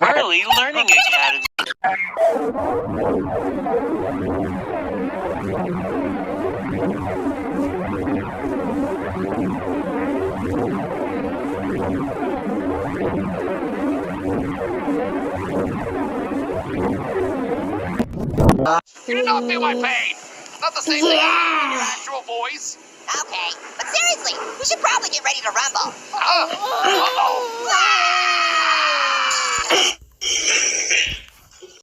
Early Learning Academy. You did not feel my pain! Not the same thing in your actual voice! Okay, but seriously, we should probably get ready to rumble. Uh-oh!